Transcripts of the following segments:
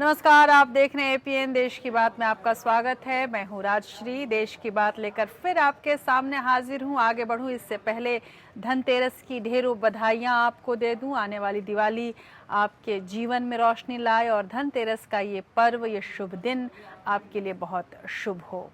नमस्कार, आप देख रहे हैं एपीएन देश की बात में आपका स्वागत है। मैं हूं राजश्री। देश की बात लेकर फिर आपके सामने हाजिर हूं। आगे बढ़ूं इससे पहले धनतेरस की ढेरों बधाइयां आपको दे दूं। आने वाली दिवाली आपके जीवन में रोशनी लाए और धनतेरस का ये पर्व, ये शुभ दिन आपके लिए बहुत शुभ हो।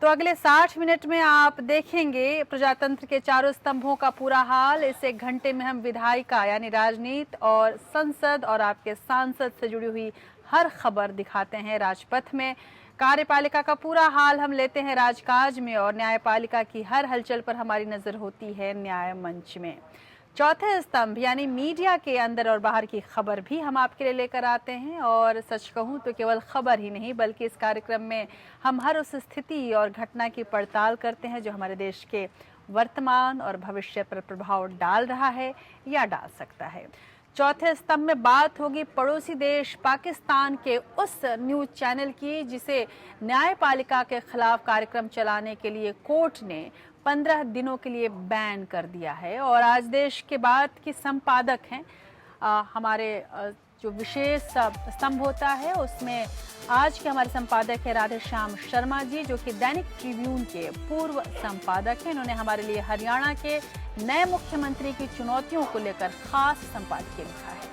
तो अगले 60 मिनट में आप देखेंगे प्रजातंत्र के चारों स्तंभों का पूरा हाल। इस 1 घंटे में हम विधायिका यानी राजनीति और संसद और आपके सांसद से जुड़ी हुई हर खबर दिखाते हैं। राजपथ में कार्यपालिका का पूरा हाल हम लेते हैं राजकाज में, और न्यायपालिका की हर हलचल पर हमारी नजर होती है न्याय मंच में। चौथे स्तंभ यानी मीडिया के अंदर और बाहर की खबर भी हम आपके लिए लेकर आते हैं। और सच कहूं तो केवल खबर ही नहीं बल्कि इस कार्यक्रम में हम हर उस स्थिति और घटना की पड़ताल करते हैं जो हमारे देश के वर्तमान और भविष्य पर प्रभाव डाल रहा है या डाल सकता है। चौथे स्तंभ में बात होगी पड़ोसी देश पाकिस्तान के उस न्यूज चैनल की जिसे न्यायपालिका के खिलाफ कार्यक्रम चलाने के लिए कोर्ट ने 15 दिनों के लिए बैन कर दिया है। और आज देश के बाद की संपादक हैं हमारे जो विशेष स्तंभ होता है उसमें आज के हमारे संपादक है राधेश्याम शर्मा जी, जो कि दैनिक ट्रिब्यून के पूर्व संपादक हैं। इन्होंने हमारे लिए हरियाणा के नए मुख्यमंत्री की चुनौतियों को लेकर खास संपादकीय लिखा है।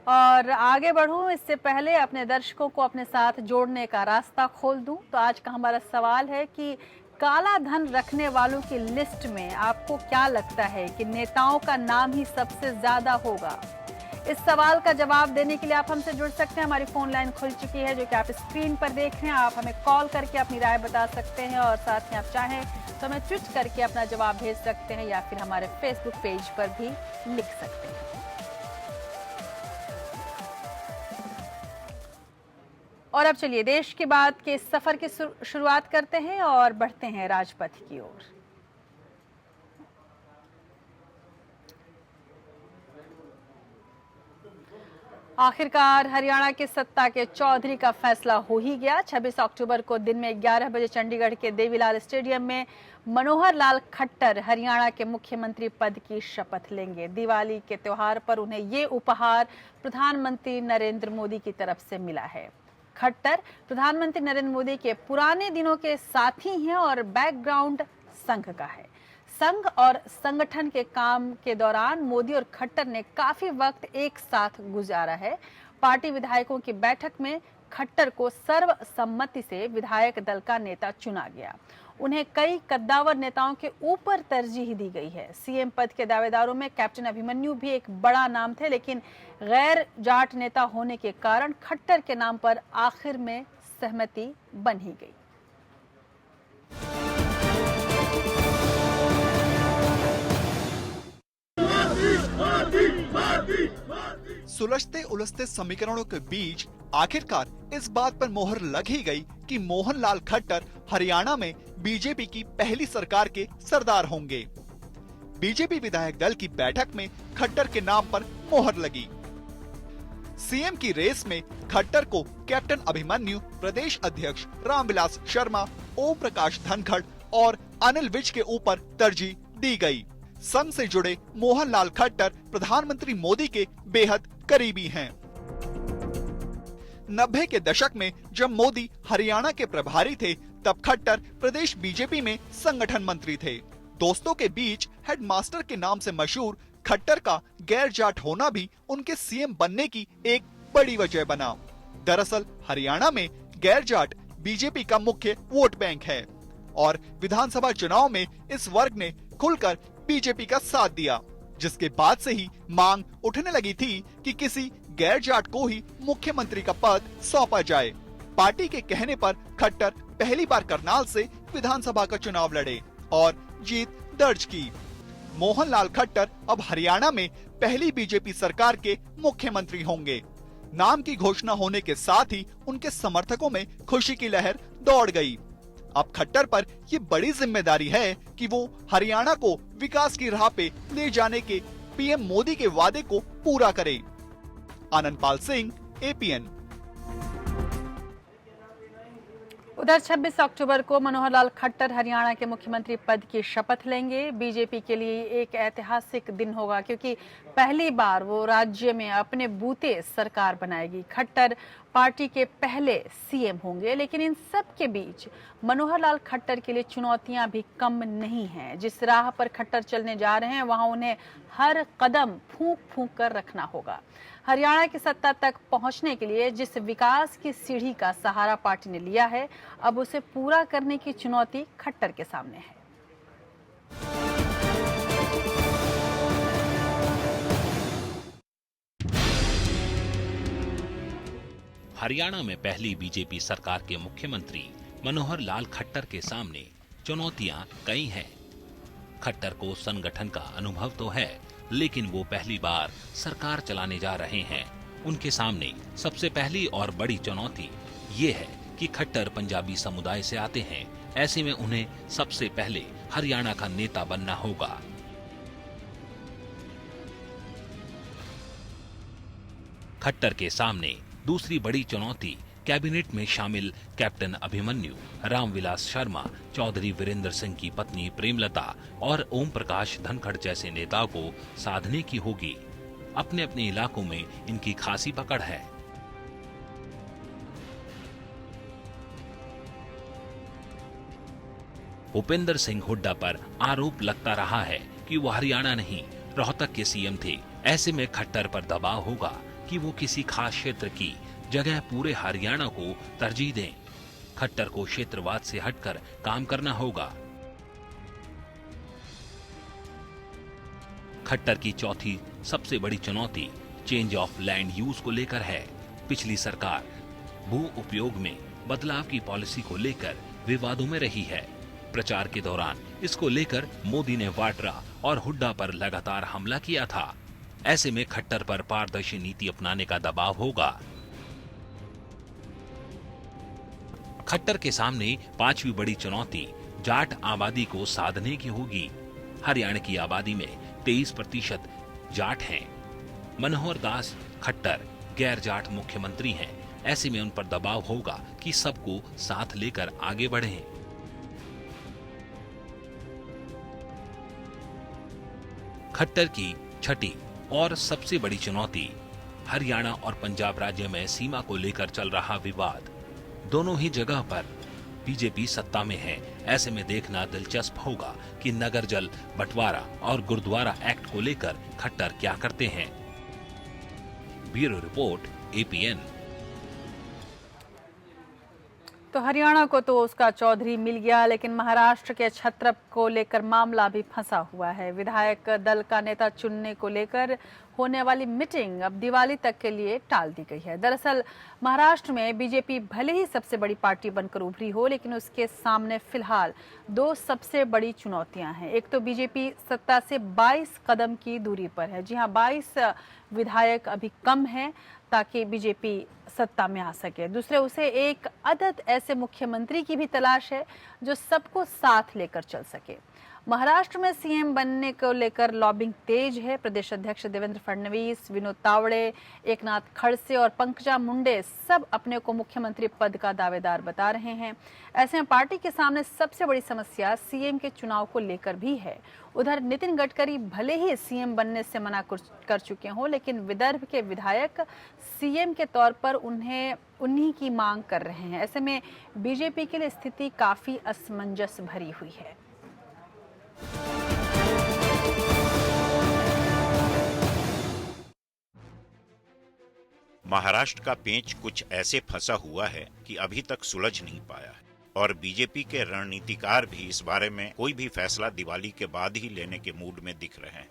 और आगे बढ़ूं इससे पहले अपने दर्शकों को अपने साथ जोड़ने का रास्ता खोल दूं तो आज का हमारा सवाल है कि काला धन रखने वालों की लिस्ट में आपको क्या लगता है कि नेताओं का नाम ही सबसे ज्यादा होगा? इस सवाल का जवाब देने के लिए आप हमसे जुड़ सकते हैं। हमारी फोन लाइन खुल चुकी है जो कि आप स्क्रीन पर देख रहे हैं। आप हमें कॉल करके अपनी राय बता सकते हैं और साथ में आप चाहें तो हमें ट्वीट करके अपना जवाब भेज सकते हैं या फिर हमारे फेसबुक पेज पर भी लिख सकते हैं। और अब चलिए देश की बात के सफर की शुरुआत करते हैं और बढ़ते हैं राजपथ की ओर। आखिरकार हरियाणा के सत्ता के चौधरी का फैसला हो ही गया। 26 अक्टूबर को दिन में 11 बजे चंडीगढ़ के देवीलाल स्टेडियम में मनोहर लाल खट्टर हरियाणा के मुख्यमंत्री पद की शपथ लेंगे। दिवाली के त्योहार पर उन्हें ये उपहार प्रधानमंत्री नरेंद्र मोदी की तरफ से मिला है। खट्टर प्रधानमंत्री नरेंद्र मोदी के पुराने दिनों के साथी हैं और बैकग्राउंड संघ का है। संघ और संगठन के काम के दौरान मोदी और खट्टर ने काफी वक्त एक साथ गुजारा है। पार्टी विधायकों की बैठक में खट्टर को सर्वसम्मति से विधायक दल का नेता चुना गया। उन्हें कई कद्दावर नेताओं के ऊपर तरजीह दी गई है। सीएम पद के दावेदारों में कैप्टन अभिमन्यु भी एक बड़ा नाम थे, लेकिन गैर जाट नेता होने के कारण खट्टर के नाम पर आखिर में सहमति बन ही गई। सुलझते उलझते समीकरणों के बीच आखिरकार इस बात पर मोहर लग ही गई कि मोहनलाल खट्टर हरियाणा में बीजेपी की पहली सरकार के सरदार होंगे। बीजेपी विधायक दल की बैठक में खट्टर के नाम पर मोहर लगी। सीएम की रेस में खट्टर को कैप्टन अभिमन्यु, प्रदेश अध्यक्ष रामविलास शर्मा, ओम प्रकाश धनखड़ और अनिल विज के ऊपर तरजीह दी गई। संघ से जुड़े मोहनलाल खट्टर प्रधानमंत्री मोदी के बेहद करीबी हैं। 90 के दशक में जब मोदी हरियाणा के प्रभारी थे तब खट्टर प्रदेश बीजेपी में संगठन मंत्री थे। दोस्तों के बीच हेडमास्टर के नाम से मशहूर खट्टर का गैर जाट होना भी उनके सीएम बनने की एक बड़ी वजह बना। दरअसल हरियाणा में गैर जाट बीजेपी का मुख्य वोट बैंक है और विधानसभा चुनाव में इस वर्ग ने खुलकर बीजेपी का साथ दिया, जिसके बाद से ही मांग उठने लगी थी कि किसी गैर जाट को ही मुख्यमंत्री का पद सौंपा जाए। पार्टी के कहने पर खट्टर पहली बार करनाल से विधानसभा का चुनाव लड़े और जीत दर्ज की। मोहनलाल खट्टर अब हरियाणा में पहली बीजेपी सरकार के मुख्यमंत्री होंगे। नाम की घोषणा होने के साथ ही उनके समर्थकों में खुशी की लहर दौड़ गई। अब खट्टर पर ये बड़ी जिम्मेदारी है कि वो हरियाणा को विकास की राह पे ले जाने के पीएम मोदी के वादे को पूरा करें। आनंदपाल सिंह, एपीएन। उधर 26 अक्टूबर को मनोहर लाल खट्टर हरियाणा के मुख्यमंत्री पद की शपथ लेंगे। बीजेपी के लिए एक ऐतिहासिक दिन होगा क्योंकि पहली बार वो राज्य में अपने बूते सरकार बनाएगी। खट्टर पार्टी के पहले सीएम होंगे, लेकिन इन सब के बीच मनोहर लाल खट्टर के लिए चुनौतियां भी कम नहीं हैं। जिस राह पर खट्टर चलने जा रहे हैं वहां उन्हें हर कदम फूंक फूंक कर रखना होगा। हरियाणा की सत्ता तक पहुंचने के लिए जिस विकास की सीढ़ी का सहारा पार्टी ने लिया है, अब उसे पूरा करने की चुनौती खट्टर के सामने है। हरियाणा में पहली बीजेपी सरकार के मुख्यमंत्री मनोहर लाल खट्टर के सामने चुनौतियां कई हैं। खट्टर को संगठन का अनुभव तो है, लेकिन वो पहली बार सरकार चलाने जा रहे हैं। उनके सामने सबसे पहली और बड़ी चुनौती ये है कि खट्टर पंजाबी समुदाय से आते हैं। ऐसे में उन्हें सबसे पहले हरियाणा का नेता बनना होगा। खट्टर के सामने दूसरी बड़ी चुनौती कैबिनेट में शामिल कैप्टन अभिमन्यु, रामविलास शर्मा, चौधरी वीरेंद्र सिंह की पत्नी प्रेमलता और ओम प्रकाश धनखड़ जैसे नेताओं को साधने की होगी। अपने अपने इलाकों में इनकी खासी पकड़ है। भूपेंद्र सिंह हुड्डा पर आरोप लगता रहा है कि वो हरियाणा नहीं, रोहतक के सीएम थे। ऐसे में खट्टर पर दबाव होगा कि वो किसी खास क्षेत्र की जगह पूरे हरियाणा को तरजीह दें। खट्टर को क्षेत्रवाद से हटकर काम करना होगा। खट्टर की चौथी सबसे बड़ी चुनौती चेंज ऑफ लैंड यूज को लेकर है। पिछली सरकार भू उपयोग में बदलाव की पॉलिसी को लेकर विवादों में रही है। प्रचार के दौरान इसको लेकर मोदी ने वाड्रा और हुड्डा पर लगातार हमला किया था। ऐसे में खट्टर पर पारदर्शी नीति अपनाने का दबाव होगा। खट्टर के सामने पांचवी बड़ी चुनौती जाट आबादी को साधने की होगी। हरियाणा की आबादी में 23% जाट हैं। मनोहर दास खट्टर गैर जाट मुख्यमंत्री हैं। ऐसे में उन पर दबाव होगा कि सबको साथ लेकर आगे बढ़ें। खट्टर की छठी और सबसे बड़ी चुनौती हरियाणा और पंजाब राज्य में सीमा को लेकर चल रहा विवाद। दोनों ही जगह पर बीजेपी सत्ता में है। ऐसे में देखना दिलचस्प होगा कि नगर जल बंटवारा और गुरुद्वारा एक्ट को लेकर खट्टर क्या करते हैं। Bureau report, APN। तो हरियाणा को तो उसका चौधरी मिल गया, लेकिन महाराष्ट्र के छत्रप को लेकर मामला भी फंसा हुआ है। विधायक दल का नेता चुनने को लेकर होने वाली मीटिंग अब दिवाली तक के लिए टाल दी गई है। दरअसल महाराष्ट्र में बीजेपी भले ही सबसे बड़ी पार्टी बनकर उभरी हो, लेकिन उसके सामने फिलहाल दो सबसे बड़ी चुनौतियां हैं। एक तो बीजेपी सत्ता से 22 कदम की दूरी पर है। जी हां, 22 विधायक अभी कम हैं ताकि बीजेपी सत्ता में आ सके। दूसरे, उसे एक अदद ऐसे मुख्यमंत्री की भी तलाश है जो सबको साथ लेकर चल सके। महाराष्ट्र में सीएम बनने को लेकर लॉबिंग तेज है। प्रदेश अध्यक्ष देवेंद्र फडणवीस, विनोद तावड़े, एकनाथ खड़से और पंकजा मुंडे सब अपने को मुख्यमंत्री पद का दावेदार बता रहे हैं। ऐसे में पार्टी के सामने सबसे बड़ी समस्या सीएम के चुनाव को लेकर भी है। उधर नितिन गडकरी भले ही सीएम बनने से मना कर चुके हों, लेकिन विदर्भ के विधायक सीएम के तौर पर उन्हीं की मांग कर रहे हैं। ऐसे में बीजेपी के लिए स्थिति काफी असमंजस भरी हुई है। महाराष्ट्र का पेंच कुछ ऐसे फंसा हुआ है कि अभी तक सुलझ नहीं पाया है और बीजेपी के रणनीतिकार भी इस बारे में कोई भी फैसला दिवाली के बाद ही लेने के मूड में दिख रहे हैं।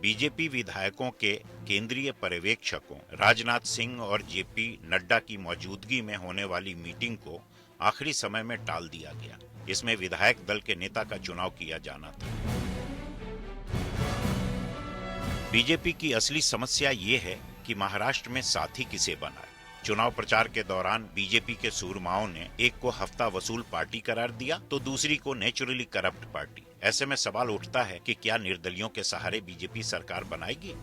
बीजेपी विधायकों के केंद्रीय पर्यवेक्षकों राजनाथ सिंह और जेपी नड्डा की मौजूदगी में होने वाली मीटिंग को आखिरी समय में टाल दिया गया। इसमें विधायक दल के नेता का चुनाव किया जाना था। बीजेपी की असली समस्या ये है कि महाराष्ट्र में साथी किसे बनाए। चुनाव प्रचार के दौरान बीजेपी के सूरमाओं ने एक को हफ्ता वसूल पार्टी करार दिया तो दूसरी को नेचुरली करप्ट पार्टी। ऐसे में सवाल उठता है कि क्या निर्दलियों के सहारे बीजेपी सरकार बनाएगी।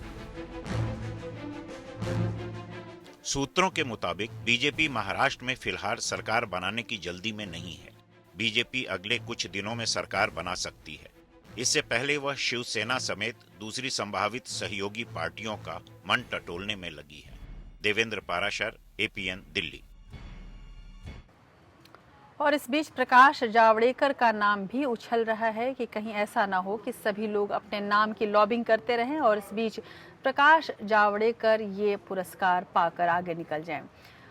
सूत्रों के मुताबिक बीजेपी महाराष्ट्र में फिलहाल सरकार बनाने की जल्दी में नहीं है। बीजेपी अगले कुछ दिनों में सरकार बना सकती है। इससे पहले वह शिवसेना समेत दूसरी संभावित सहयोगी पार्टियों का मन टटोलने में लगी है। देवेंद्र पाराशर, एपीएन, दिल्ली। और इस बीच प्रकाश जावड़ेकर का नाम भी उछल रहा है कि कहीं ऐसा ना हो कि सभी लोग अपने नाम की लॉबिंग करते रहें और इस बीच प्रकाश जावड़ेकर ये पुरस्कार पाकर आगे निकल जाएं।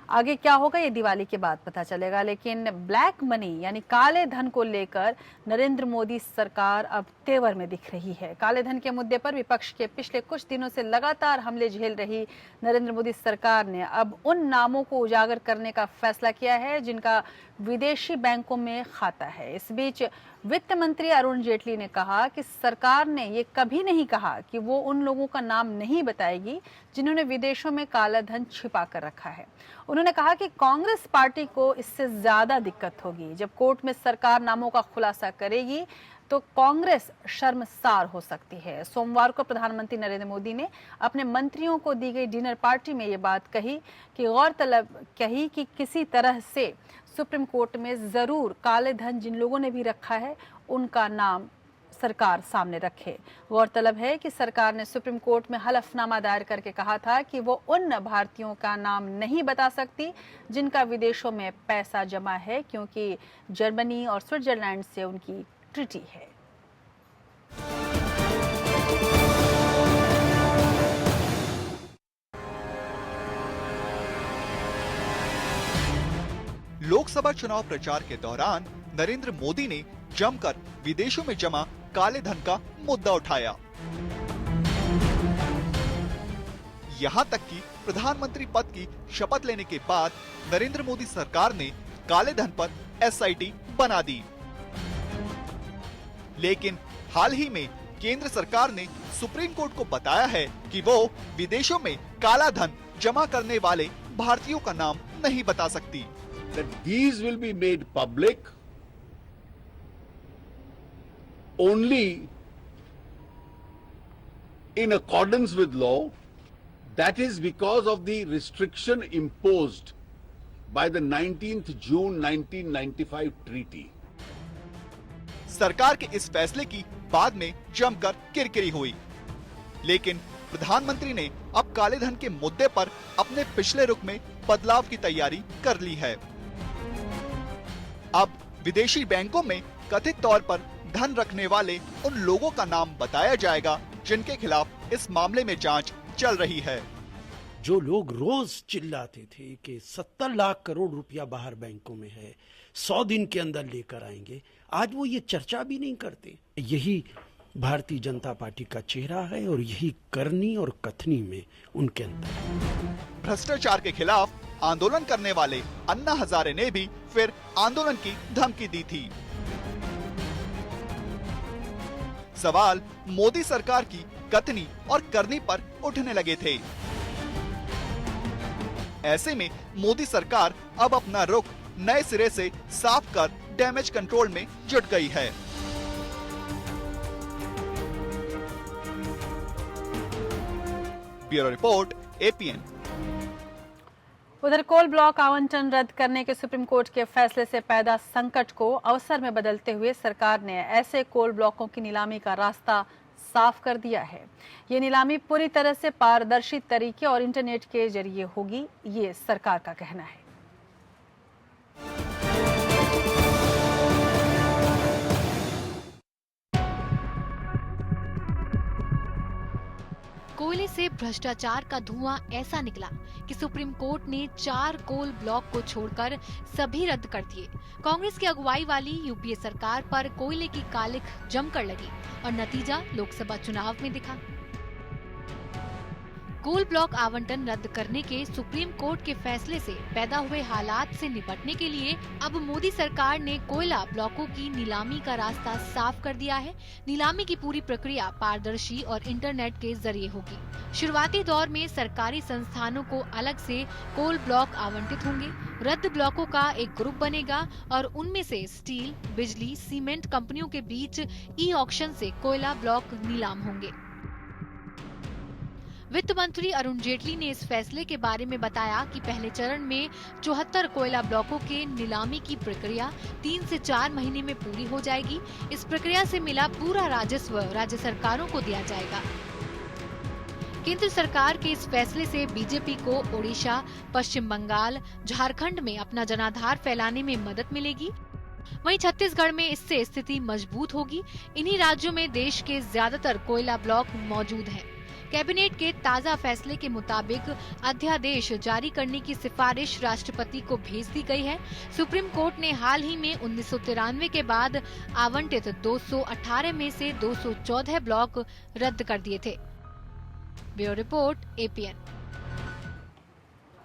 आगे क्या होगा ये दिवाली के बाद पता चलेगा, लेकिन ब्लैक मनी यानी काले धन को लेकर नरेंद्र मोदी सरकार अब तेवर में दिख रही है। काले धन के मुद्दे पर विपक्ष के पिछले कुछ दिनों से लगातार हमले झेल रही नरेंद्र मोदी सरकार ने अब उन नामों को उजागर करने का फैसला किया है जिनका विदेशी बैंकों में खाता है। इस बीच वित्त मंत्री अरुण जेटली ने कहा कि सरकार ने ये कभी नहीं कहा कि वो उन लोगों का नाम नहीं बताएगी जिन्होंने विदेशों में काला धन छिपा कर रखा है। उन्होंने कहा कि कांग्रेस पार्टी को इससे ज्यादा दिक्कत होगी। जब कोर्ट में सरकार नामों का खुलासा करेगी तो कांग्रेस शर्मसार हो सकती है। सोमवार को प्रधानमंत्री नरेंद्र मोदी ने अपने मंत्रियों को दी गई डिनर पार्टी में ये बात कही कि किसी तरह से सुप्रीम कोर्ट में जरूर काले धन जिन लोगों ने भी रखा है उनका नाम सरकार सामने रखे। गौरतलब है कि सरकार ने सुप्रीम कोर्ट में हलफनामा दायर करके कहा था कि वो उन भारतीयों का नाम नहीं बता सकती जिनका विदेशों में पैसा जमा है, क्योंकि जर्मनी और स्विट्जरलैंड से उनकी ट्रीटी है। लोकसभा चुनाव प्रचार के दौरान नरेंद्र मोदी ने जमकर विदेशों में जमा काले धन का मुद्दा उठाया। यहां तक कि प्रधानमंत्री पद की शपथ लेने के बाद नरेंद्र मोदी सरकार ने काले धन पर एसआईटी बना दी। लेकिन हाल ही में केंद्र सरकार ने सुप्रीम कोर्ट को बताया है कि वो विदेशों में काला धन जमा करने वाले भारतीयों का नाम नहीं बता सकती। That these will be made public only in accordance with law. That is because of the restriction imposed by the 19th June 1995 treaty. सरकार के इस फैसले की बाद में जमकर किरकिरी हुई, लेकिन प्रधानमंत्री ने अब काले धन के मुद्दे पर अपने पिछले रुख में बदलाव की तैयारी कर ली है। अब विदेशी बैंकों में कथित तौर पर धन रखने वाले उन लोगों का नाम बताया जाएगा जिनके खिलाफ इस मामले में जांच चल रही है। जो लोग रोज चिल्लाते थे कि 70 लाख करोड़ रुपया बाहर बैंकों में है, 100 दिन के अंदर लेकर आएंगे, आज वो ये चर्चा भी नहीं करते। यही भारतीय जनता पार्टी का चेहरा है और यही करनी और कथनी में उनके अंदर। भ्रष्टाचार के खिलाफ आंदोलन करने वाले अन्ना हजारे ने भी फिर आंदोलन की धमकी दी थी। सवाल मोदी सरकार की कथनी और करनी पर उठने लगे थे। ऐसे में मोदी सरकार अब अपना रुख नए सिरे से साफ कर डैमेज कंट्रोल में जुट गई है। Bureau report, APN. उधर कोल ब्लॉक आवंटन रद्द करने के सुप्रीम कोर्ट के फैसले से पैदा संकट को अवसर में बदलते हुए सरकार ने ऐसे कोल ब्लॉकों की नीलामी का रास्ता साफ कर दिया है। ये नीलामी पूरी तरह से पारदर्शी तरीके और इंटरनेट के जरिए होगी, ये सरकार का कहना है। कोयले से भ्रष्टाचार का धुआं ऐसा निकला कि सुप्रीम कोर्ट ने 4 कोल ब्लॉक को छोड़कर सभी रद्द कर दिए। कांग्रेस की अगुवाई वाली यूपीए सरकार पर कोयले की कालिख जमकर लगी और नतीजा लोकसभा चुनाव में दिखा। कोल ब्लॉक आवंटन रद्द करने के सुप्रीम कोर्ट के फैसले से पैदा हुए हालात से निपटने के लिए अब मोदी सरकार ने कोयला ब्लॉकों की नीलामी का रास्ता साफ कर दिया है। नीलामी की पूरी प्रक्रिया पारदर्शी और इंटरनेट के जरिए होगी। शुरुआती दौर में सरकारी संस्थानों को अलग से कोल ब्लॉक आवंटित होंगे। रद्द ब्लॉकों का एक ग्रुप बनेगा और उनमें से स्टील, बिजली, सीमेंट कंपनियों के बीच ई ऑक्शन से कोयला ब्लॉक नीलाम होंगे। वित्त मंत्री अरुण जेटली ने इस फैसले के बारे में बताया कि पहले चरण में 74 कोयला ब्लॉकों के नीलामी की प्रक्रिया 3 से 4 महीने में पूरी हो जाएगी। इस प्रक्रिया से मिला पूरा राजस्व राज्य सरकारों को दिया जाएगा। केंद्र सरकार के इस फैसले से बीजेपी को ओडिशा, पश्चिम बंगाल, झारखंड में अपना जनाधार फैलाने में मदद मिलेगी। वहीं छत्तीसगढ़ में इससे स्थिति मजबूत होगी। इन्हीं राज्यों में देश के ज्यादातर कोयला ब्लॉक मौजूद हैं। कैबिनेट के ताजा फैसले के मुताबिक अध्यादेश जारी करने की सिफारिश राष्ट्रपति को भेज दी गई है। सुप्रीम कोर्ट ने हाल ही में 1993 के बाद आवंटित 218 में से 214 ब्लॉक रद्द कर दिए थे। Bureau report, APN।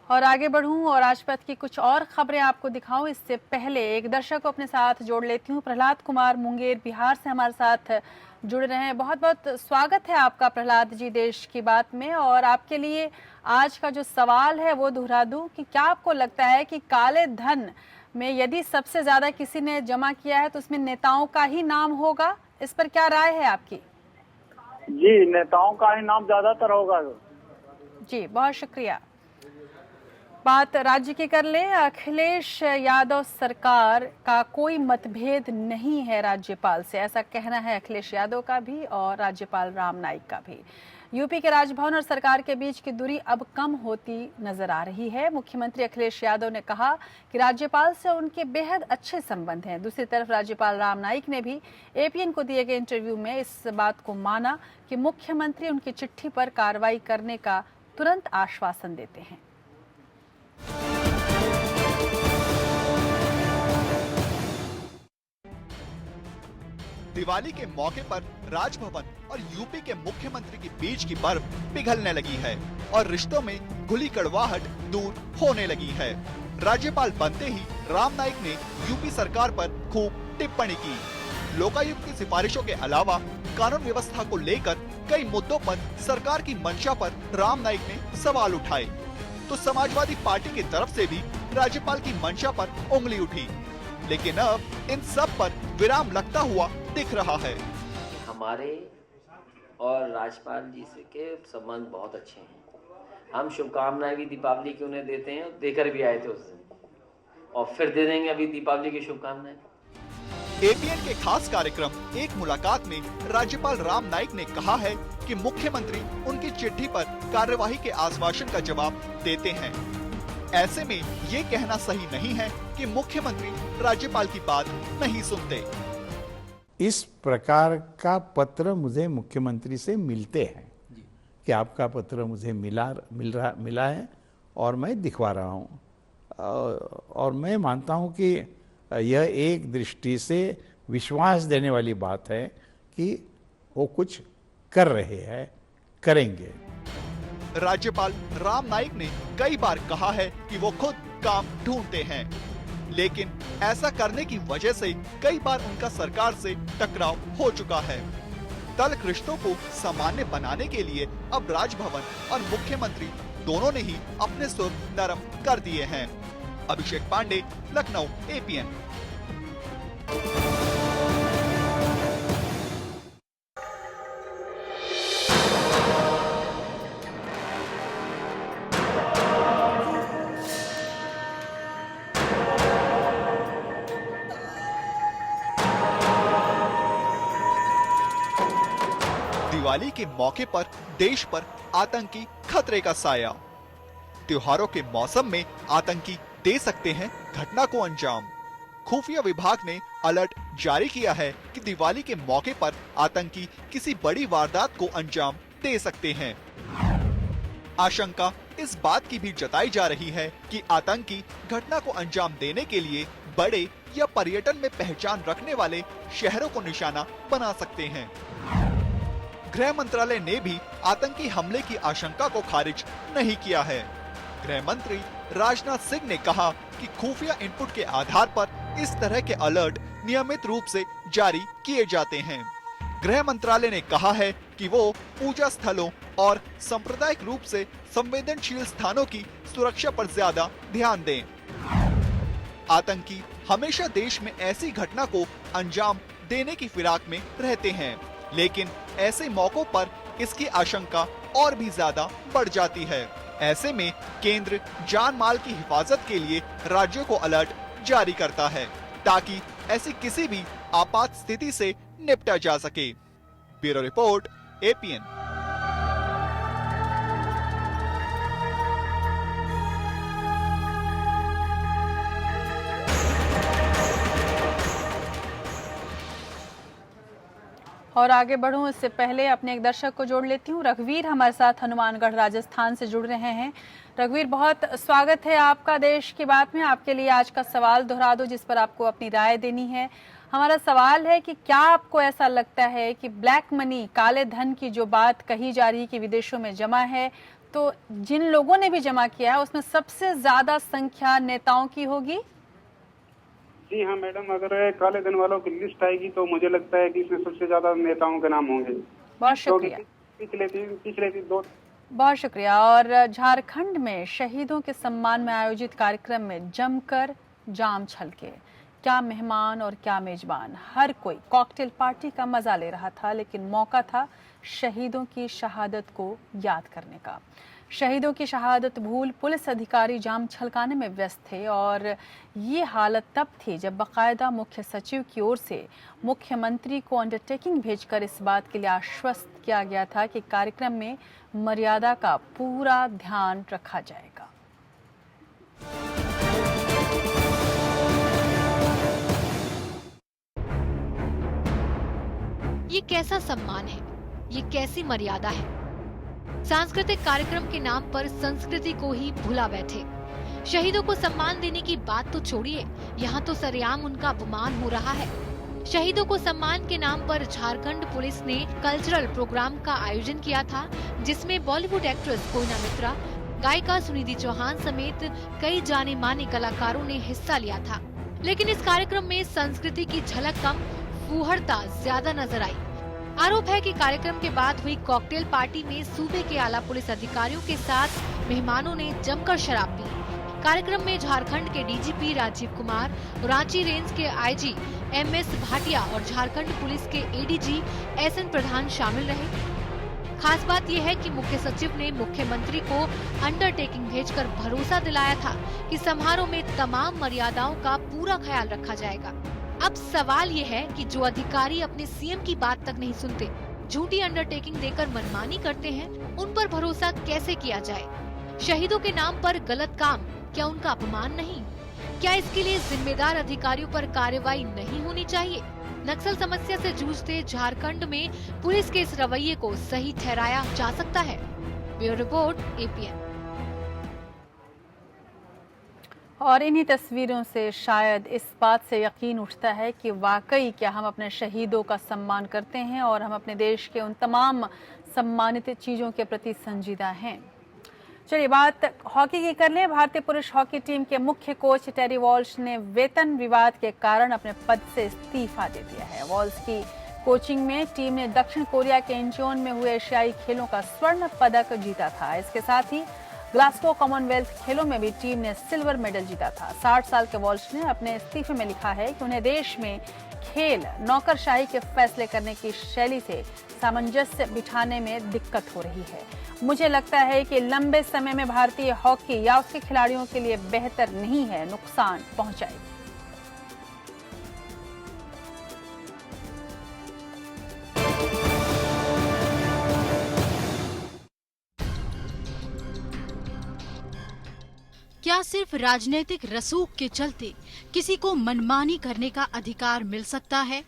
और आगे बढ़ूं और राजपथ की कुछ और खबरें आपको दिखाऊं, इससे पहले एक दर्शक को अपने साथ जोड़ लेती हूं। प्रहलाद कुमार मुंगेर बिहार से हमारे साथ जुड़ रहे हैं। बहुत बहुत स्वागत है आपका प्रहलाद जी देश की बात में। और आपके लिए आज का जो सवाल है वो दोहरा दूं कि क्या आपको लगता है कि काले धन में यदि सबसे ज्यादा किसी ने जमा किया है तो उसमें नेताओं का ही नाम होगा? इस पर क्या राय है आपकी? जी, नेताओं का ही नाम ज्यादातर होगा। जी, बहुत शुक्रिया। बात राज्य की कर ले। अखिलेश यादव सरकार का कोई मतभेद नहीं है राज्यपाल से, ऐसा कहना है अखिलेश यादव का भी और राज्यपाल राम नाईक का भी। यूपी के राजभवन और सरकार के बीच की दूरी अब कम होती नजर आ रही है। मुख्यमंत्री अखिलेश यादव ने कहा कि राज्यपाल से उनके बेहद अच्छे संबंध हैं। दूसरी तरफ राज्यपाल राम नाईक ने भी APN को दिए गए इंटरव्यू में इस बात को माना कि मुख्यमंत्री उनकी चिट्ठी पर कार्रवाई करने का तुरंत आश्वासन देते हैं। दिवाली के मौके पर राजभवन और यूपी के मुख्यमंत्री के बीच की बर्फ पिघलने लगी है और रिश्तों में घुली कड़वाहट दूर होने लगी है। राज्यपाल बनते ही राम नाईक ने यूपी सरकार पर खूब टिप्पणी की। लोकायुक्त की सिफारिशों के अलावा कानून व्यवस्था को लेकर कई मुद्दों पर सरकार की मंशा पर राम नाईक ने सवाल उठाए, तो समाजवादी पार्टी की तरफ से भी राज्यपाल की मंशा पर उंगली उठी। लेकिन अब इन सब पर विराम लगता हुआ दिख रहा है। हमारे और राज्यपाल जी से के संबंध बहुत अच्छे हैं। हम शुभकामनाएं भी दीपावली की उन्हें देते हैं, देकर भी आए थे उस दिन और फिर दे देंगे अभी दीपावली की शुभकामनाएं। APN के खास कार्यक्रम एक मुलाकात में राज्यपाल राम नाईक ने कहा है कि मुख्यमंत्री उनकी चिट्ठी पर कार्यवाही के आश्वासन का जवाब देते हैं। ऐसे में ये कहना सही नहीं है कि मुख्यमंत्री राज्यपाल की बात नहीं सुनते। इस प्रकार का पत्र मुझे मुख्यमंत्री से मिलते हैं कि आपका पत्र मुझे मिला है और मैं दिखवा रहा हूँ, और मैं मानता हूँ कि यह एक दृष्टि से विश्वास देने वाली बात है कि वो कुछ कर रहे हैं, करेंगे। राज्यपाल राम नाईक ने कई बार कहा है कि वो खुद काम ढूंढते हैं, लेकिन ऐसा करने की वजह से कई बार उनका सरकार से टकराव हो चुका है। तल्ख रिश्तों को सामान्य बनाने के लिए अब राजभवन और मुख्यमंत्री दोनों ने ही अपने सुर नरम कर दिए हैं। अभिषेक पांडे, लखनऊ, APN। दिवाली के मौके पर देश पर आतंकी खतरे का साया। त्योहारों के मौसम में आतंकी दे सकते हैं घटना को अंजाम। खुफिया विभाग ने अलर्ट जारी किया है कि दिवाली के मौके पर आतंकी किसी बड़ी वारदात को अंजाम दे सकते हैं। आशंका इस बात की भी जताई जा रही है कि आतंकी घटना को अंजाम देने के लिए बड़े या पर्यटन में पहचान रखने वाले शहरों को निशाना बना सकते हैं। गृह मंत्रालय ने भी आतंकी हमले की आशंका को खारिज नहीं किया है। गृह मंत्री राजनाथ सिंह ने कहा कि खुफिया इनपुट के आधार पर इस तरह के अलर्ट नियमित रूप से जारी किए जाते हैं। गृह मंत्रालय ने कहा है कि वो पूजा स्थलों और सांप्रदायिक रूप से संवेदनशील स्थानों की सुरक्षा पर ज्यादा ध्यान दें। आतंकी हमेशा देश में ऐसी घटना को अंजाम देने की फिराक में रहते हैं, लेकिन ऐसे मौकों पर इसकी आशंका और भी ज्यादा बढ़ जाती है। ऐसे में केंद्र जान माल की हिफाजत के लिए राज्यों को अलर्ट जारी करता है ताकि ऐसी किसी भी आपात स्थिति से निपटा जा सके। Bureau report, APN. और आगे बढ़ूं इससे पहले अपने एक दर्शक को जोड़ लेती हूं। रघुवीर हमारे साथ हनुमानगढ़ राजस्थान से जुड़ रहे हैं। रघुवीर, बहुत स्वागत है आपका देश की बात में। आपके लिए आज का सवाल दोहरा दो जिस पर आपको अपनी राय देनी है। हमारा सवाल है कि क्या आपको ऐसा लगता है कि ब्लैक मनी, काले धन की जो बात कही जा रही है कि विदेशों में जमा है, तो जिन लोगों ने भी जमा किया है उसमें सबसे ज्यादा संख्या नेताओं की होगी? जी हाँ मैडम, अगर काले धन वालों की लिस्ट आएगी तो मुझे लगता है कि इसमें सबसे ज्यादा नेताओं के नाम होंगे। बहुत शुक्रिया। पिछले दो बहुत शुक्रिया। और झारखंड में शहीदों के सम्मान में आयोजित कार्यक्रम में जमकर जाम छलके, क्या मेहमान और क्या मेजबान, हर कोई कॉकटेल पार्टी का मजा ले रहा था, लेकिन मौका था शहीदों की शहादत को याद करने का। शहीदों की शहादत भूल पुलिस अधिकारी जाम छलकाने में व्यस्त थे और ये हालत तब थी जब बाकायदा मुख्य सचिव की ओर से मुख्यमंत्री को अंडरटेकिंग भेजकर इस बात के लिए आश्वस्त किया गया था कि कार्यक्रम में मर्यादा का पूरा ध्यान रखा जाएगा। ये कैसा सम्मान है, ये कैसी मर्यादा है। सांस्कृतिक कार्यक्रम के नाम पर संस्कृति को ही भुला बैठे। शहीदों को सम्मान देने की बात तो छोड़िए, यहाँ तो सरेआम उनका अपमान हो रहा है। शहीदों को सम्मान के नाम पर झारखंड पुलिस ने कल्चरल प्रोग्राम का आयोजन किया था, जिसमें बॉलीवुड एक्ट्रेस कोयना मित्रा, गायिका सुनिधि चौहान समेत कई जाने माने कलाकारों ने हिस्सा लिया था। लेकिन इस कार्यक्रम में संस्कृति की झलक कम, फूहड़ता ज्यादा नजर आई। आरोप है कि कार्यक्रम के बाद हुई कॉकटेल पार्टी में सूबे के आला पुलिस अधिकारियों के साथ मेहमानों ने जमकर शराब पी। कार्यक्रम में झारखंड के डीजीपी राजीव कुमार, रांची रेंज के आईजी एमएस भाटिया और झारखंड पुलिस के एडीजी एसएन प्रधान शामिल रहे। खास बात यह है कि मुख्य सचिव ने मुख्यमंत्री को अंडरटेकिंग भेजकर भरोसा दिलाया था कि समारोह में तमाम मर्यादाओं का पूरा ख्याल रखा जाएगा। अब सवाल ये है कि जो अधिकारी अपने सीएम की बात तक नहीं सुनते, झूठी अंडरटेकिंग देकर मनमानी करते हैं, उन पर भरोसा कैसे किया जाए? शहीदों के नाम पर गलत काम क्या उनका अपमान नहीं? क्या इसके लिए जिम्मेदार अधिकारियों पर कार्रवाई नहीं होनी चाहिए? नक्सल समस्या से जूझते झारखंड में पुलिस के इस रवैये को सही ठहराया जा सकता है। Bureau report, APN. और इन्हीं तस्वीरों से शायद इस बात से यकीन उठता है कि वाकई क्या हम अपने शहीदों का सम्मान करते हैं और हम अपने देश के उन तमाम सम्मानित चीज़ों के प्रति संजीदा हैं। चलिए बात हॉकी की कर लें। भारतीय पुरुष हॉकी टीम के मुख्य कोच टेरी वॉल्श ने वेतन विवाद के कारण अपने पद से इस्तीफा दे दिया है। वॉल्श की कोचिंग में टीम ने दक्षिण कोरिया के इंचोन में हुए एशियाई खेलों का स्वर्ण पदक जीता था। इसके साथ ही ग्लासगो कॉमनवेल्थ खेलों में भी टीम ने सिल्वर मेडल जीता था। 60 साल के वॉल्श ने अपने इस्तीफे में लिखा है कि उन्हें देश में खेल नौकरशाही के फैसले करने की शैली से सामंजस्य बिठाने में दिक्कत हो रही है। मुझे लगता है कि लंबे समय में भारतीय हॉकी या उसके खिलाड़ियों के लिए बेहतर नहीं है, नुकसान पहुंचाएगी। क्या सिर्फ राजनीतिक रसूख के चलते किसी को मनमानी करने का अधिकार मिल सकता है?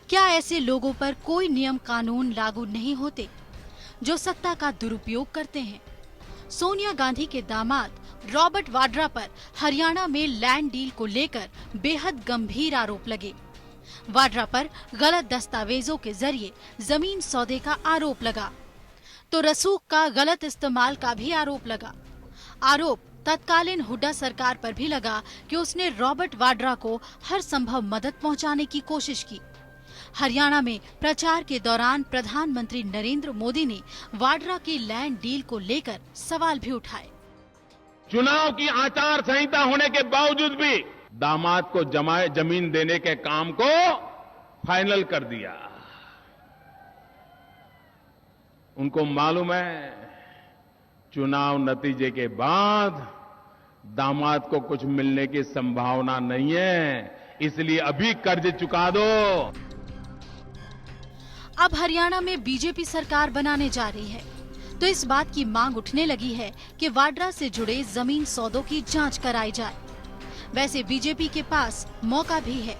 क्या ऐसे लोगों पर कोई नियम कानून लागू नहीं होते जो सत्ता का दुरुपयोग करते हैं? सोनिया गांधी के दामाद रॉबर्ट वाड्रा पर हरियाणा में लैंड डील को लेकर बेहद गंभीर आरोप लगे। वाड्रा पर गलत दस्तावेजों के जरिए जमीन सौदे का आरोप लगा, तो रसूख का गलत इस्तेमाल का भी आरोप लगा। आरोप तत्कालीन हुड्डा सरकार पर भी लगा कि उसने रॉबर्ट वाड्रा को हर संभव मदद पहुंचाने की कोशिश की। हरियाणा में प्रचार के दौरान प्रधानमंत्री नरेंद्र मोदी ने वाड्रा की लैंड डील को लेकर सवाल भी उठाए। चुनाव की आचार संहिता होने के बावजूद भी दामाद को जमीन देने के काम को फाइनल कर दिया। उनको मालूम है चुनाव नतीजे के बाद दामाद को कुछ मिलने की संभावना नहीं है, इसलिए अभी कर्ज चुका दो। अब हरियाणा में बीजेपी सरकार बनाने जा रही है तो इस बात की मांग उठने लगी है कि वाड्रा से जुड़े जमीन सौदों की जांच कराई जाए। वैसे बीजेपी के पास मौका भी है।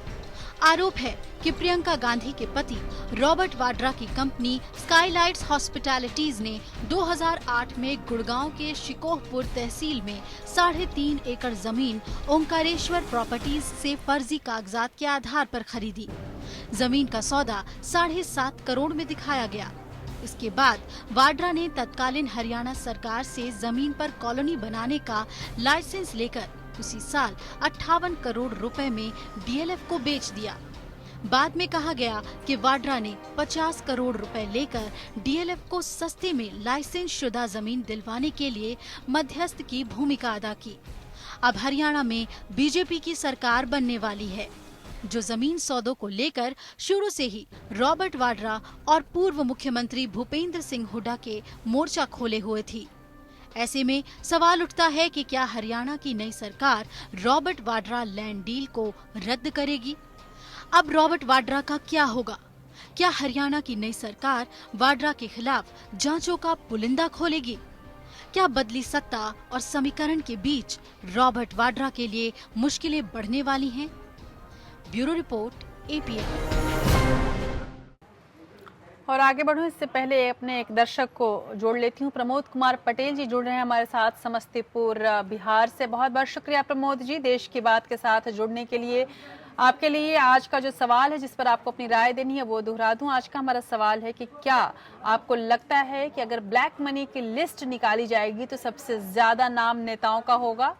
आरोप है कि प्रियंका गांधी के पति रॉबर्ट वाड्रा की कंपनी स्काईलाइट्स हॉस्पिटैलिटीज ने 2008 में गुड़गांव के शिकोहपुर तहसील में 3.5 एकड़ जमीन ओंकारेश्वर प्रॉपर्टीज से फर्जी कागजात के आधार पर खरीदी। जमीन का सौदा 7.5 करोड़ में दिखाया गया। इसके बाद वाड्रा ने तत्कालीन हरियाणा सरकार से जमीन पर कॉलोनी बनाने का लाइसेंस लेकर उसी साल 58 करोड़ रुपए में डीएलएफ को बेच दिया। बाद में कहा गया कि वाड्रा ने 50 करोड़ रुपए लेकर डीएलएफ को सस्ते में लाइसेंस शुदा जमीन दिलवाने के लिए मध्यस्थ की भूमिका अदा की। अब हरियाणा में बीजेपी की सरकार बनने वाली है, जो जमीन सौदों को लेकर शुरू से ही रॉबर्ट वाड्रा और पूर्व मुख्यमंत्री भूपेंद्र सिंह हुड्डा के मोर्चा खोले हुए थी। ऐसे में सवाल उठता है कि क्या हरियाणा की नई सरकार रॉबर्ट वाड्रा लैंड डील को रद्द करेगी? अब रॉबर्ट वाड्रा का क्या होगा? क्या हरियाणा की नई सरकार वाड्रा के खिलाफ जांचों का पुलिंदा खोलेगी? क्या बदली सत्ता और समीकरण के बीच रॉबर्ट वाड्रा के लिए मुश्किलें बढ़ने वाली हैं? Bureau report, APN. और आगे बढ़ूं इससे पहले अपने एक दर्शक को जोड़ लेती हूं। प्रमोद कुमार पटेल जी जुड़ रहे हैं हमारे साथ समस्तीपुर बिहार से। बहुत बहुत शुक्रिया प्रमोद जी देश की बात के साथ जुड़ने के लिए। आपके लिए आज का जो सवाल है जिस पर आपको अपनी राय देनी है वो दोहरा दूं। आज का हमारा सवाल है कि क्या आपको लगता है कि अगर ब्लैक मनी की लिस्ट निकाली जाएगी तो सबसे ज्यादा नाम नेताओं का होगा?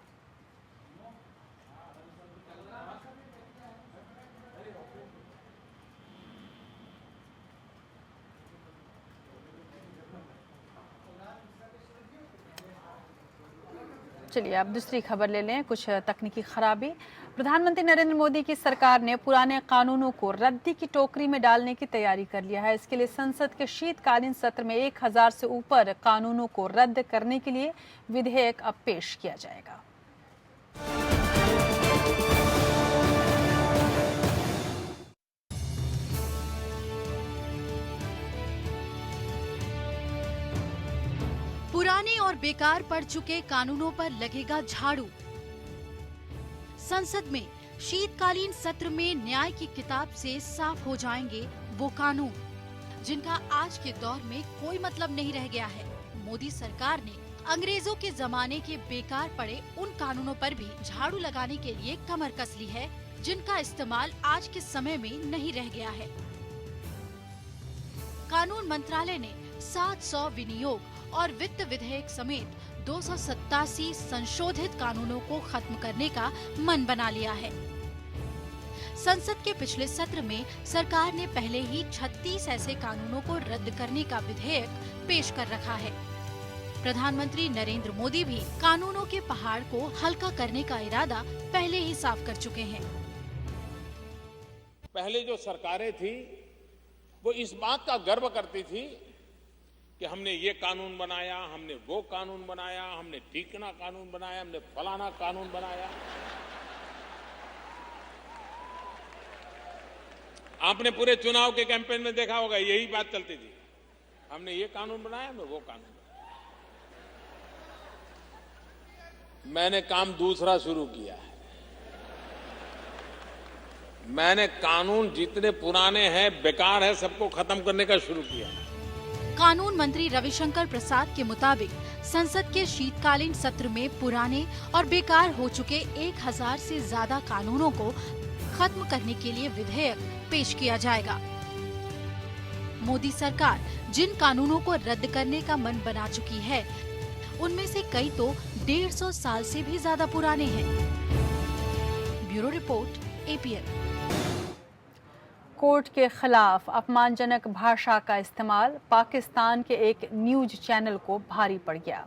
चलिए अब दूसरी खबर ले लें। कुछ तकनीकी खराबी। प्रधानमंत्री नरेंद्र मोदी की सरकार ने पुराने कानूनों को रद्दी की टोकरी में डालने की तैयारी कर लिया है। इसके लिए संसद के शीतकालीन सत्र में 1000 से ऊपर कानूनों को रद्द करने के लिए विधेयक अब पेश किया जाएगा। पुराने और बेकार पड़ चुके कानूनों पर लगेगा झाड़ू। संसद में शीतकालीन सत्र में न्याय की किताब से साफ हो जाएंगे वो कानून जिनका आज के दौर में कोई मतलब नहीं रह गया है। मोदी सरकार ने अंग्रेजों के जमाने के बेकार पड़े उन कानूनों पर भी झाड़ू लगाने के लिए कमर कस ली है जिनका इस्तेमाल आज के समय में नहीं रह गया है। कानून मंत्रालय ने 700 विनियोग और वित्त विधेयक समेत 287 संशोधित कानूनों को खत्म करने का मन बना लिया है। संसद के पिछले सत्र में सरकार ने पहले ही 36 ऐसे कानूनों को रद्द करने का विधेयक पेश कर रखा है। प्रधानमंत्री नरेंद्र मोदी भी कानूनों के पहाड़ को हल्का करने का इरादा पहले ही साफ कर चुके हैं। पहले जो सरकारें थी वो इस बात का गर्व करती थी कि हमने ये कानून बनाया, हमने वो कानून बनाया, हमने ठीकना कानून बनाया, हमने फलाना कानून बनाया। आपने पूरे चुनाव के कैंपेन में देखा होगा यही बात चलती थी, हमने ये कानून बनाया, हमने वो कानून बनाया। मैंने काम दूसरा शुरू किया है। मैंने कानून जितने पुराने हैं, बेकार है, सबको खत्म करने का शुरू किया। कानून मंत्री रविशंकर प्रसाद के मुताबिक संसद के शीतकालीन सत्र में पुराने और बेकार हो चुके 1000 से ज्यादा कानूनों को खत्म करने के लिए विधेयक पेश किया जाएगा। मोदी सरकार जिन कानूनों को रद्द करने का मन बना चुकी है उनमें से कई तो 150 साल से भी ज्यादा पुराने हैं। Bureau report, APN. कोर्ट के खिलाफ अपमानजनक भाषा का इस्तेमाल पाकिस्तान के एक न्यूज चैनल को भारी पड़ गया।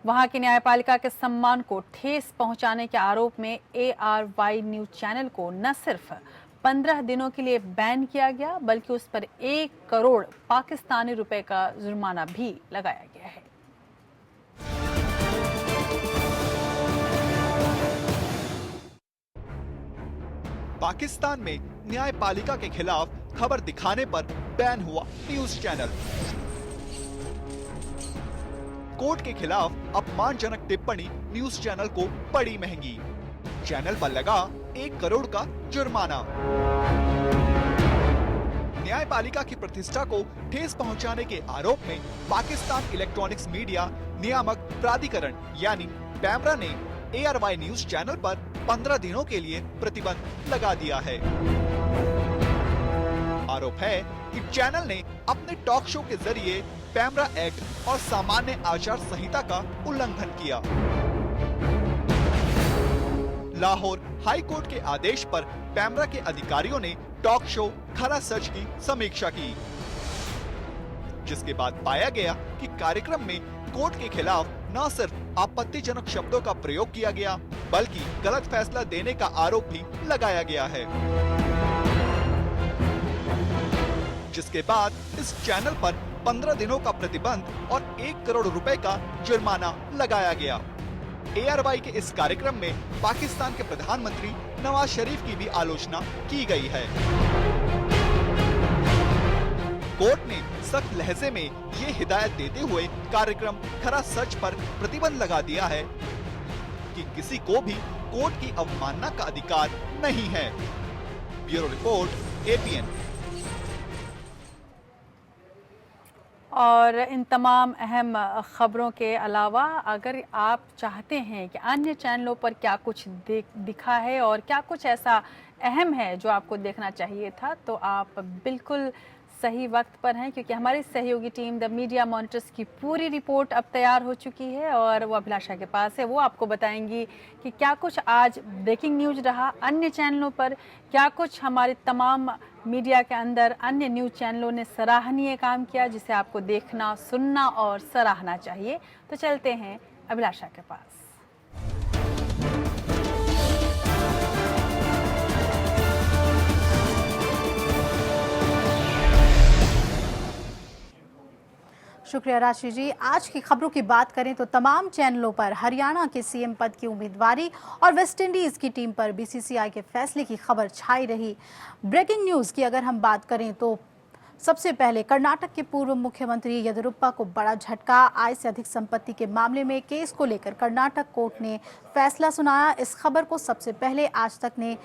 वहां की न्यायपालिका के सम्मान को ठेस पहुंचाने के आरोप में ARY न्यूज चैनल को न सिर्फ 15 दिनों के लिए बैन किया गया, बल्कि उस पर 1 करोड़ पाकिस्तानी रुपए का जुर्माना भी लगाया गया है। पाकिस्तान में न्यायपालिका के खिलाफ खबर दिखाने पर बैन हुआ न्यूज चैनल। कोर्ट के खिलाफ अपमानजनक टिप्पणी न्यूज चैनल को पड़ी महंगी। चैनल पर लगा 1 करोड़ का जुर्माना। न्यायपालिका की प्रतिष्ठा को ठेस पहुंचाने के आरोप में पाकिस्तान इलेक्ट्रॉनिक्स मीडिया नियामक प्राधिकरण यानी पैमरा ने ARY न्यूज चैनल पर 15 दिनों के लिए प्रतिबंध लगा दिया है। आरोप है कि चैनल ने अपने टॉक शो के जरिए पैमरा एक्ट और सामान्य आचार संहिता का उल्लंघन किया। लाहौर हाई कोर्ट के आदेश पर पैमरा के अधिकारियों ने टॉक शो खरा सच की समीक्षा की, जिसके बाद पाया गया कि कार्यक्रम में कोर्ट के खिलाफ न सिर्फ आपत्तिजनक शब्दों का प्रयोग किया गया, बल्कि गलत फैसला देने का आरोप भी लगाया गया है, जिसके बाद इस चैनल पर 15 दिनों का प्रतिबंध और 1 करोड़ रुपए का जुर्माना लगाया गया। ARY के इस कार्यक्रम में पाकिस्तान के प्रधानमंत्री नवाज शरीफ की भी आलोचना की गई है। कोर्ट ने सख्त लहजे में ये हिदायत देते हुए कार्यक्रम खरा सच पर प्रतिबंध लगा दिया है कि किसी को भी कोर्ट की अवमानना का अधिकार नहीं है। Bureau report APN। और इन तमाम अहम खबरों के अलावा अगर आप चाहते हैं कि अन्य चैनलों पर क्या कुछ दिखा है और क्या कुछ ऐसा अहम है जो आपको देखना चाहिए था, तो आप बिल्कुल सही वक्त पर हैं, क्योंकि हमारी सहयोगी टीम द मीडिया मॉनिटर्स की पूरी रिपोर्ट अब तैयार हो चुकी है और वो अभिलाषा के पास है। वो आपको बताएंगी कि क्या कुछ आज ब्रेकिंग न्यूज रहा अन्य चैनलों पर, क्या कुछ हमारे तमाम मीडिया के अंदर अन्य न्यूज़ चैनलों ने सराहनीय काम किया जिसे आपको देखना, सुनना और सराहना चाहिए। तो चलते हैं अभिलाषा के पास। शुक्रिया राशि जी। आज की खबरों की बात करें तो तमाम चैनलों पर हरियाणा के CM पद की उम्मीदवारी और वेस्टइंडीज की टीम पर BCCI के फैसले की खबर छाई रही। ब्रेकिंग न्यूज़ की अगर हम बात करें तो सबसे पहले कर्नाटक के पूर्व मुख्यमंत्री येदियुरप्पा को बड़ा झटका। आय से अधिक संपत्ति के मामले में केस को लेकर कर्नाटक कोर्ट ने फैसला सुनाया। इस खबर को सबसे पहले आज तक ने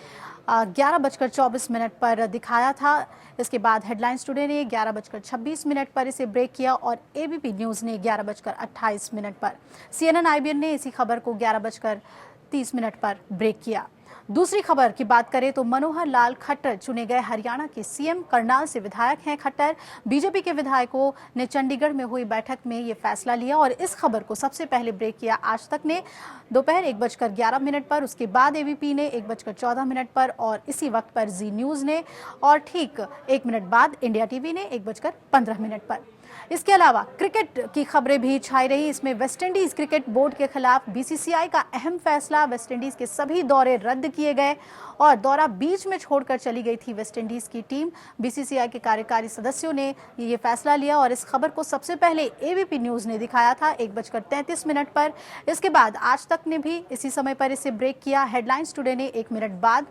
11:24 पर दिखाया था। इसके बाद हेडलाइंस टुडे ने 11:26 पर इसे ब्रेक किया और ABP न्यूज़ ने 11:28 पर। CNN IBN ने इसी खबर को 11:30 पर ब्रेक किया। दूसरी खबर की बात करें तो मनोहर लाल खट्टर चुने गए हरियाणा के CM। करनाल से विधायक हैं खट्टर। बीजेपी के विधायकों ने चंडीगढ़ में हुई बैठक में ये फैसला लिया और इस खबर को सबसे पहले ब्रेक किया आज तक ने दोपहर 1:11 पर, उसके बाद ABP ने 1:14 पर और इसी वक्त पर जी न्यूज़ ने और ठीक 1 मिनट बाद इंडिया TV ने 1:15 पर। इसके अलावा क्रिकेट की खबरें भी छाई रही। इसमें वेस्टइंडीज क्रिकेट बोर्ड के खिलाफ BCCI का अहम फैसला। वेस्टइंडीज के सभी दौरे रद्द किए गए और दौरा बीच में छोड़कर चली गई थी वेस्टइंडीज की टीम। BCCI के कार्यकारी सदस्यों ने ये फैसला लिया और इस खबर को सबसे पहले ABP न्यूज़ ने दिखाया था 1:33 पर। इसके बाद आज तक ने भी इसी समय पर इसे ब्रेक किया। हेडलाइंस टुडे ने 1 मिनट बाद।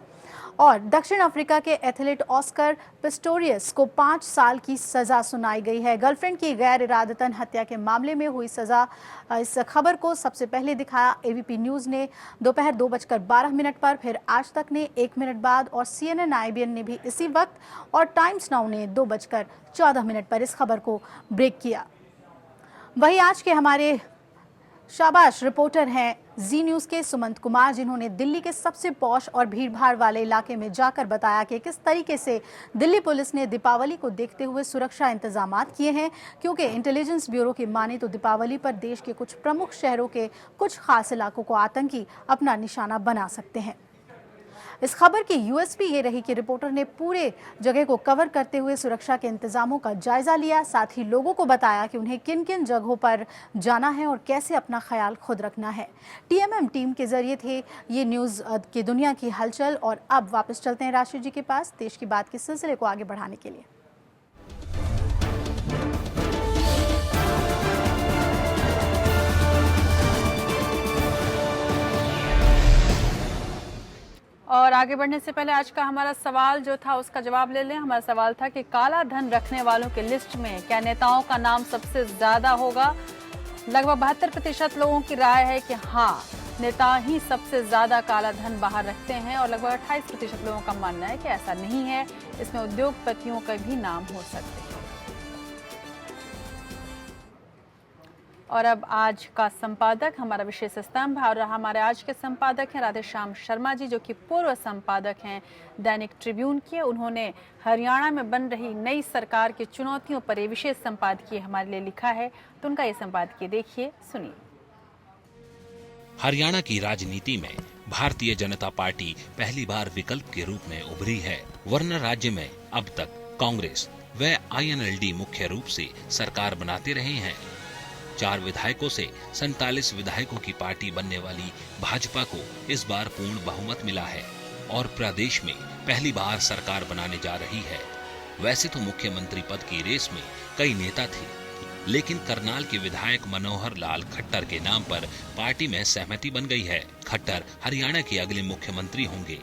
और दक्षिण अफ्रीका के एथलीट ऑस्कर पिस्टोरियस को 5 साल की सजा सुनाई गई है। गर्लफ्रेंड की गैर इरादतन हत्या के मामले में हुई सजा। इस खबर को सबसे पहले दिखाया ABP न्यूज़ ने दोपहर 2:12 पर, फिर आज तक ने 1 मिनट बाद और CNN IBN ने भी इसी वक्त और टाइम्स नाउ ने 2:14 पर इस खबर को ब्रेक किया। वही आज के हमारे शाबाश रिपोर्टर हैं जी न्यूज़ के सुमंत कुमार, जिन्होंने दिल्ली के सबसे पॉश और भीड़भाड़ वाले इलाके में जाकर बताया कि किस तरीके से दिल्ली पुलिस ने दीपावली को देखते हुए सुरक्षा इंतजामात किए हैं, क्योंकि इंटेलिजेंस ब्यूरो की माने तो दीपावली पर देश के कुछ प्रमुख शहरों के कुछ खास इलाकों को आतंकी अपना निशाना बना सकते हैं। इस खबर की यूएसपी ये रही कि रिपोर्टर ने पूरे जगह को कवर करते हुए सुरक्षा के इंतजामों का जायजा लिया, साथ ही लोगों को बताया कि उन्हें किन किन जगहों पर जाना है और कैसे अपना ख्याल खुद रखना है। टीएमएम टीम के जरिए थे ये न्यूज़ की दुनिया की हलचल। और अब वापस चलते हैं राशि जी के पास देश की बात के सिलसिले को आगे बढ़ाने के लिए। और आगे बढ़ने से पहले आज का हमारा सवाल जो था उसका जवाब ले लें। हमारा सवाल था कि काला धन रखने वालों की लिस्ट में क्या नेताओं का नाम सबसे ज्यादा होगा। लगभग 72% लोगों की राय है कि हाँ, नेता ही सबसे ज्यादा काला धन बाहर रखते हैं और लगभग 28% लोगों का मानना है कि ऐसा नहीं है, इसमें उद्योगपतियों का भी नाम हो सकते हैं। और अब आज का संपादक हमारा विशेष स्तंभ है और हमारे आज के संपादक हैं राधेश्याम शर्मा जी, जो कि पूर्व संपादक हैं दैनिक ट्रिब्यून के। उन्होंने हरियाणा में बन रही नई सरकार की चुनौतियों पर ये विशेष संपादकीय हमारे लिए लिखा है, तो उनका ये संपादकीय देखिए, सुनिए। हरियाणा की राजनीति में भारतीय जनता पार्टी पहली बार विकल्प के रूप में उभरी है, वरना राज्य में अब तक कांग्रेस व INLD मुख्य रूप से सरकार बनाते रहे हैं। 4 विधायकों से 47 विधायकों की पार्टी बनने वाली भाजपा को इस बार पूर्ण बहुमत मिला है और प्रदेश में पहली बार सरकार बनाने जा रही है। वैसे तो मुख्यमंत्री पद की रेस में कई नेता थे, लेकिन करनाल के विधायक मनोहर लाल खट्टर के नाम पर पार्टी में सहमति बन गई है। खट्टर हरियाणा के अगले मुख्यमंत्री होंगे।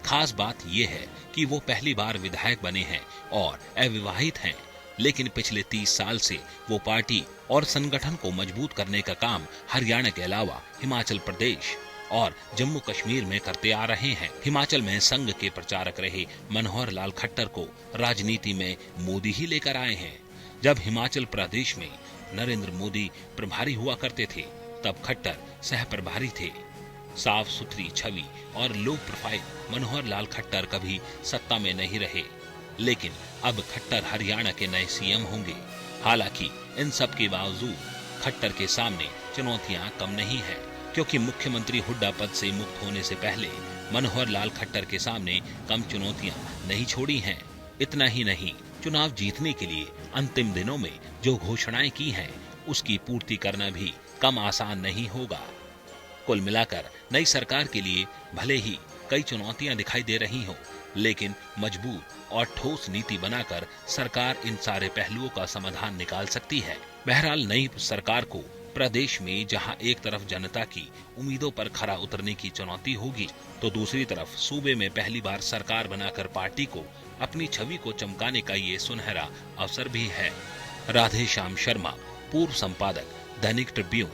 खास बात यह है कि वो पहली बार विधायक बने हैं और अविवाहित हैं, लेकिन पिछले 30 साल से वो पार्टी और संगठन को मजबूत करने का काम हरियाणा के अलावा हिमाचल प्रदेश और जम्मू कश्मीर में करते आ रहे हैं। हिमाचल में संघ के प्रचारक रहे मनोहर लाल खट्टर को राजनीति में मोदी ही लेकर आए हैं। जब हिमाचल प्रदेश में नरेंद्र मोदी प्रभारी हुआ करते थे, तब खट्टर सह प्रभारी थे। साफ सुथरी छवि और लो प्रोफाइल मनोहर लाल खट्टर कभी सत्ता में नहीं रहे, लेकिन अब खट्टर हरियाणा के नए सीएम होंगे। हालांकि इन सब के बावजूद खट्टर के सामने चुनौतियां कम नहीं है, क्योंकि मुख्यमंत्री हुड्डा पद से मुक्त होने से पहले मनोहर लाल खट्टर के सामने कम चुनौतियां नहीं छोड़ी हैं। इतना ही नहीं, चुनाव जीतने के लिए अंतिम दिनों में जो घोषणाएं की हैं, उसकी पूर्ति करना भी कम आसान नहीं होगा। कुल मिलाकर नई सरकार के लिए भले ही कई चुनौतियां दिखाई दे रही हों, लेकिन मजबूत और ठोस नीति बनाकर सरकार इन सारे पहलुओं का समाधान निकाल सकती है। बहरहाल नई सरकार को प्रदेश में जहां एक तरफ जनता की उम्मीदों पर खरा उतरने की चुनौती होगी, तो दूसरी तरफ सूबे में पहली बार सरकार बनाकर पार्टी को अपनी छवि को चमकाने का ये सुनहरा अवसर भी है। राधेश्याम शर्मा, पूर्व संपादक, दैनिक ट्रिब्यून।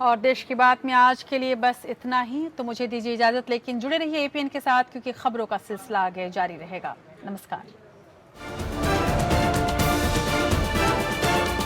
और देश की बात में आज के लिए बस इतना ही। तो मुझे दीजिए इजाजत, लेकिन जुड़े रहिए APN के साथ, क्योंकि खबरों का सिलसिला आगे जारी रहेगा। नमस्कार।